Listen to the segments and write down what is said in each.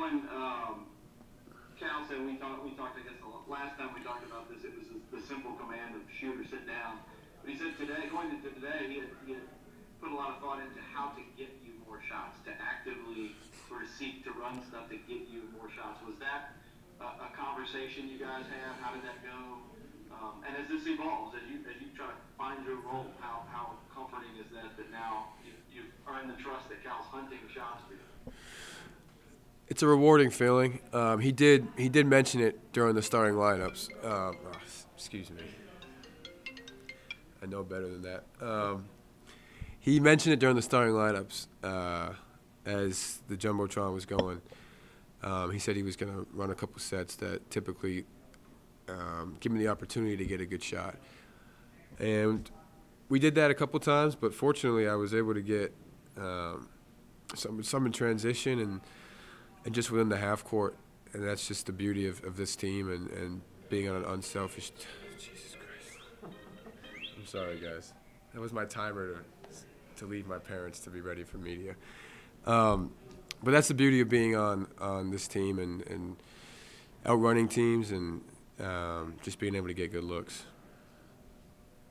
Kellan, Cal said we talked. I guess the last time we talked about this, it was the simple command of shoot or sit down. But he said today, going into today, he had put a lot of thought into how to get you more shots, to actively sort of seek to run stuff to get you more shots. Was that a conversation you guys had? How did that go? And as this evolves, as you try to find your role, how comforting is that now you've earned the trust that Cal's hunting shots for you? It's a rewarding feeling. He did mention it during the starting lineups. Excuse me. I know better than that. He mentioned it during the starting lineups as the Jumbotron was going. He said he was going to run a couple sets that typically give me the opportunity to get a good shot. And we did that a couple times, but fortunately I was able to get some in transition and just within the half court. And that's just the beauty of this team and being on an unselfish – Jesus Christ. I'm sorry, guys. That was my timer to leave my parents to be ready for media. But that's the beauty of being on this team and outrunning teams and just being able to get good looks.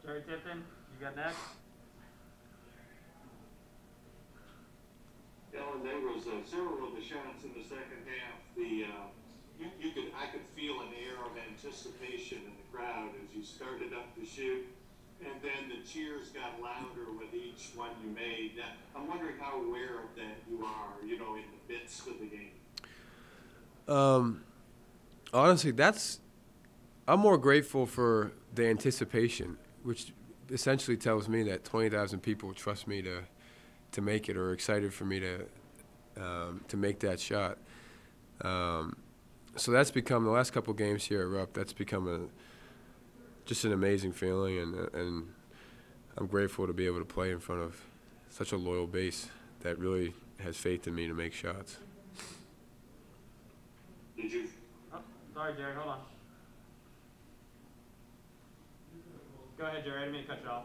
Jerry Tipton, you got next. Kellan, there was several of the shots in the second half. I could feel an air of anticipation in the crowd as you started up to shoot, and then the cheers got louder with each one you made. I'm wondering how aware of that you are, in the midst of the game. Honestly, I'm more grateful for the anticipation, which essentially tells me that 20,000 people trust me to make it or are excited for me to make that shot. So that's become, the last couple games here at Rupp, that's become just an amazing feeling, and I'm grateful to be able to play in front of such a loyal base that really has faith in me to make shots. Did you? Oh, sorry, Jerry, hold on. Go ahead, Jerry, I didn't mean to cut you off.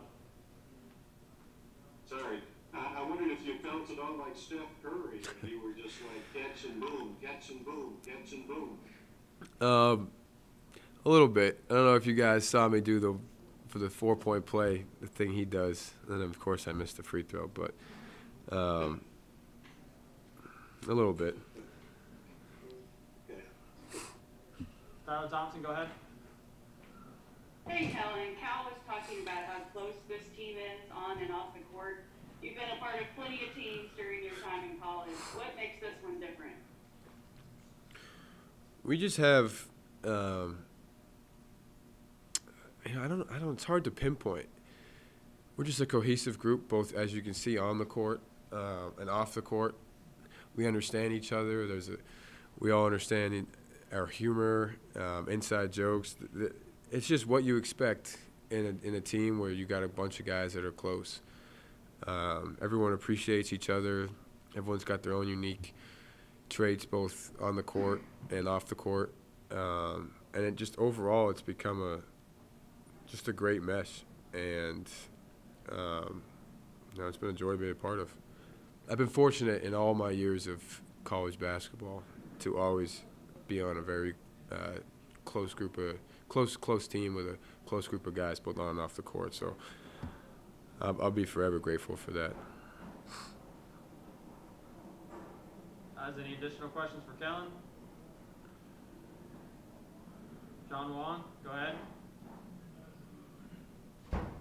Sorry. I wondered if you felt at all like Steph Curry. You were just like catch and boom, catch and boom, catch and boom. A little bit. I don't know if you guys saw me do for the 4-point play, the thing he does. And then, of course, I missed the free throw, but a little bit. Tyler Thompson, go ahead. Hey, Kellan. Cal was talking about how close this team is on and off the court. You've been a part of plenty of teams during your time in college. What makes this one different? We just have, it's hard to pinpoint. We're just a cohesive group, both as you can see on the court and off the court. We understand each other. We all understand our humor, inside jokes. It's just what you expect in a team where you got a bunch of guys that are close. Everyone appreciates each other. Everyone's got their own unique traits, both on the court and off the court. And it just overall, it's become just a great mesh. And it's been a joy to be a part of. I've been fortunate in all my years of college basketball to always be on a very close team with a close group of guys, both on and off the court. So I'll be forever grateful for that. Any additional questions for Kellan? John Wong, go ahead.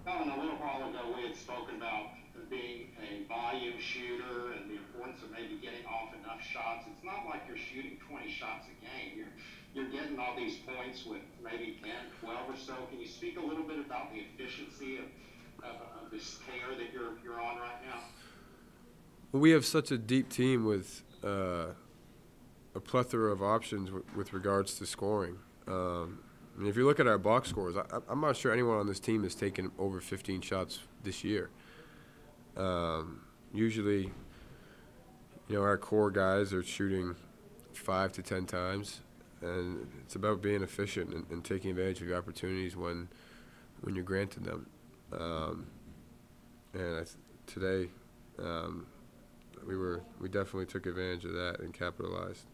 Kellan, a little while ago we had spoken about being a volume shooter and the importance of maybe getting off enough shots. It's not like you're shooting 20 shots a game. You're getting all these points with maybe 10, 12 or so. Can you speak a little bit about the efficiency of this tear that you're on right now? Well, we have such a deep team with a plethora of options with regards to scoring. If you look at our box scores, I'm not sure anyone on this team has taken over 15 shots this year. Usually, our core guys are shooting 5 to 10 times, and it's about being efficient and taking advantage of your opportunities when you're granted them. Today, we definitely took advantage of that and capitalized.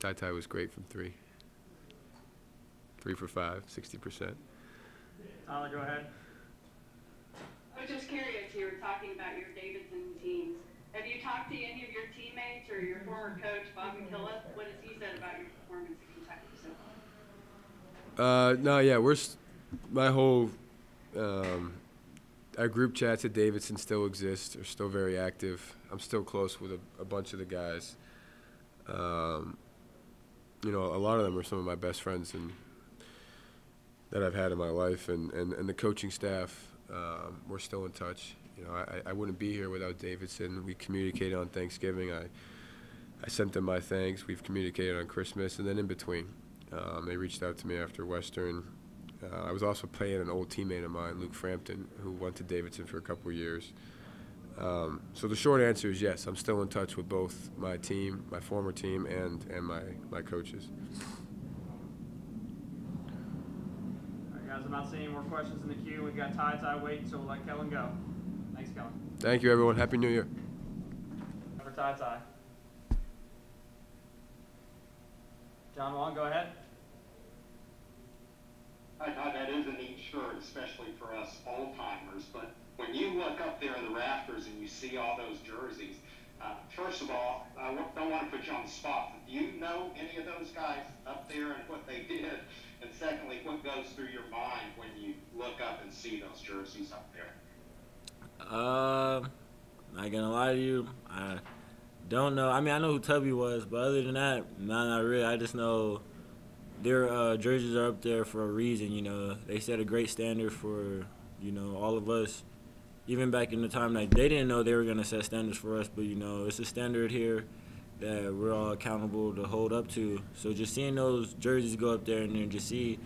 TyTy was great from 3. 3 for 5, 60%. Tyler, go ahead. I was just curious, you were talking about your Davidson teams. Have you talked to any of your teammates or your former coach, Bob McKillop? What has he said about your performance at Kentucky so far? No, yeah, my whole, our group chats at Davidson still exist. They're still very active. I'm still close with a bunch of the guys. You know, a lot of them are some of my best friends that I've had in my life, and the coaching staff, we're still in touch. You know, I wouldn't be here without Davidson. We communicated on Thanksgiving. I sent them my thanks. We've communicated on Christmas, and then in between. They reached out to me after Western. I was also playing an old teammate of mine, Luke Frampton, who went to Davidson for a couple of years. So the short answer is yes, I'm still in touch with both my team, my former team, and my coaches. All right, guys, I'm not seeing any more questions in the queue. We've got TyTy waiting, so we'll let Kellan go. Thanks, Kellan. Thank you, everyone. Happy New Year. For TyTy. John Wong, go ahead. That is a neat shirt, especially for us old-timers, but when you look up there in the rafters and you see all those jerseys, first of all, I don't want to put you on the spot, but do you know any of those guys up there and what they did? And secondly, what goes through your mind when you look up and see those jerseys up there? Not gonna lie to you, I don't know. I mean, I know who Tubby was, but other than that, not really. I just know their jerseys are up there for a reason, you know. They set a great standard for, you know, all of us. Even back in the time, like, they didn't know they were going to set standards for us, but, you know, it's a standard here that we're all accountable to hold up to. So just seeing those jerseys go up there and then just see,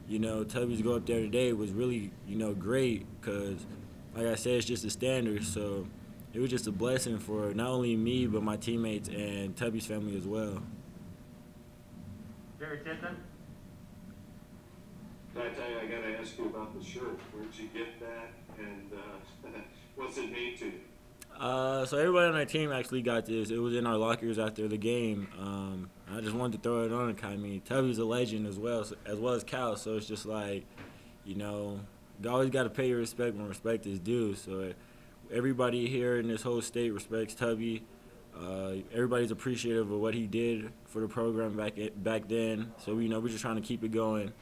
you know, Tubby's go up there today was really, you know, great because, like I said, it's just a standard. So it was just a blessing for not only me but my teammates and Tubby's family as well. Jerry Titton. TyTy, I got to ask you about the shirt. Where'd you get that, and what's it mean to you? So everybody on our team actually got this. It was in our lockers after the game. I just wanted to throw it on. I mean, Tubby's a legend as well as Cal. So it's just like, you know, you always got to pay your respect when respect is due. So everybody here in this whole state respects Tubby. Everybody's appreciative of what he did for the program back then. So, you know, we're just trying to keep it going.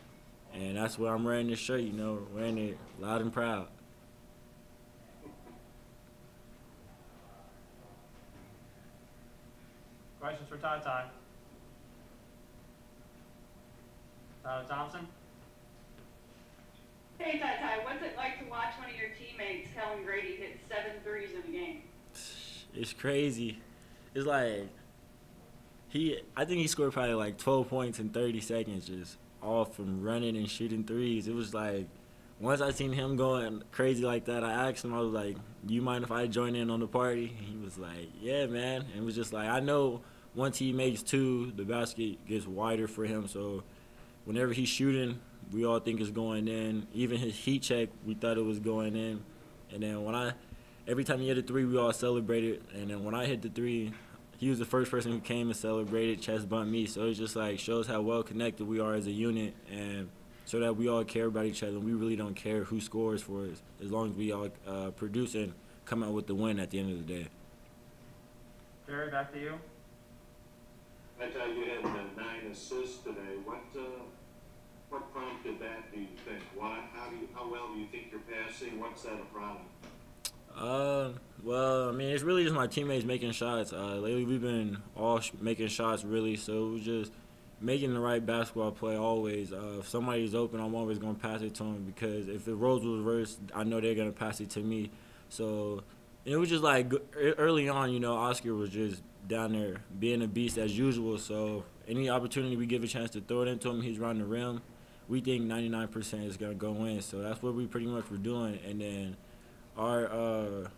And that's why I'm wearing this shirt, you know, wearing it loud and proud. Questions for TyTy? Tyler Thompson. Hey, TyTy, what's it like to watch one of your teammates, Kellan Grady, hit 7 threes in a game? It's crazy. It's like I think he scored probably like 12 points in 30 seconds just all from running and shooting threes. It was like, once I seen him going crazy like that, I asked him, I was like, do you mind if I join in on the party? And he was like, yeah, man. And it was just like, I know once he makes 2, the basket gets wider for him. So whenever he's shooting, we all think it's going in. Even his heat check, we thought it was going in. And then every time he hit a 3, we all celebrated. And then when I hit the 3, he was the first person who came and celebrated, chest bumped me. So it just like shows how well connected we are as a unit, and so that we all care about each other. We really don't care who scores for us, as long as we all produce and come out with the win at the end of the day. Jerry, back to you. TyTy, you had 9 assists today. What prompted that, do you think? How well do you think you're passing? What's that a problem? Well, I mean, it's really just my teammates making shots. Lately, we've been all making shots, really, so it was just making the right basketball play always. If somebody's open, I'm always going to pass it to them, because if the roles were reversed, I know they're going to pass it to me. So it was just like early on, you know, Oscar was just down there being a beast as usual. So any opportunity we give a chance to throw it into him, he's around the rim, we think 99% is going to go in. So that's what we pretty much were doing. And then our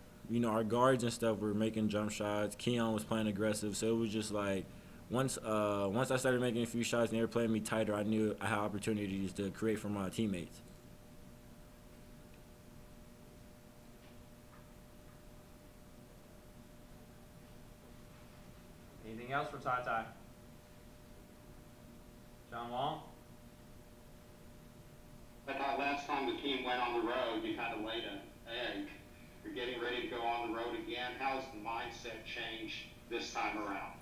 guards and stuff were making jump shots. Keon was playing aggressive, so it was just like once I started making a few shots and they were playing me tighter, I knew I had opportunities to create for my teammates. Anything else for TyTy? John Long. I thought last time the team went on the road, you kind of laid an egg. You're getting ready to go on the road again. How has the mindset changed this time around?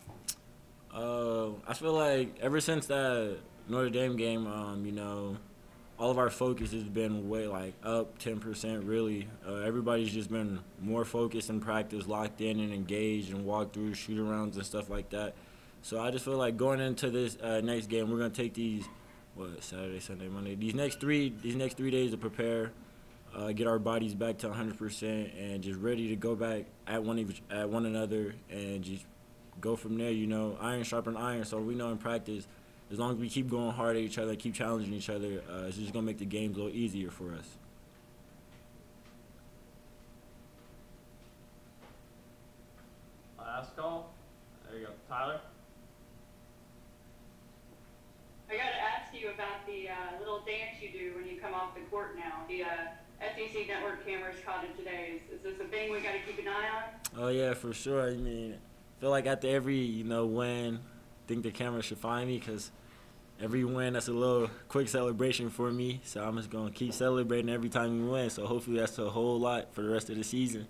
I feel like ever since that Notre Dame game, you know, all of our focus has been way like up 10% really. Everybody's just been more focused in practice, locked in and engaged and walked through shoot-arounds and stuff like that. So I just feel like going into this next game, we're gonna take these, Saturday, Sunday, Monday, these next three days to prepare, get our bodies back to 100% and just ready to go back at one another and just go from there. You know, iron sharpen iron. So we know in practice, as long as we keep going hard at each other, keep challenging each other, it's just gonna make the games a little easier for us. Last call. There you go, Tyler. I got to ask you about the little dance you do when you come off the court now. The SEC Network cameras caught it today. Is this a thing we got to keep an eye on? Oh yeah, for sure. I mean, I feel like after every win, I think the camera should find me because every win that's a little quick celebration for me. So I'm just gonna keep celebrating every time we win. So hopefully that's a whole lot for the rest of the season.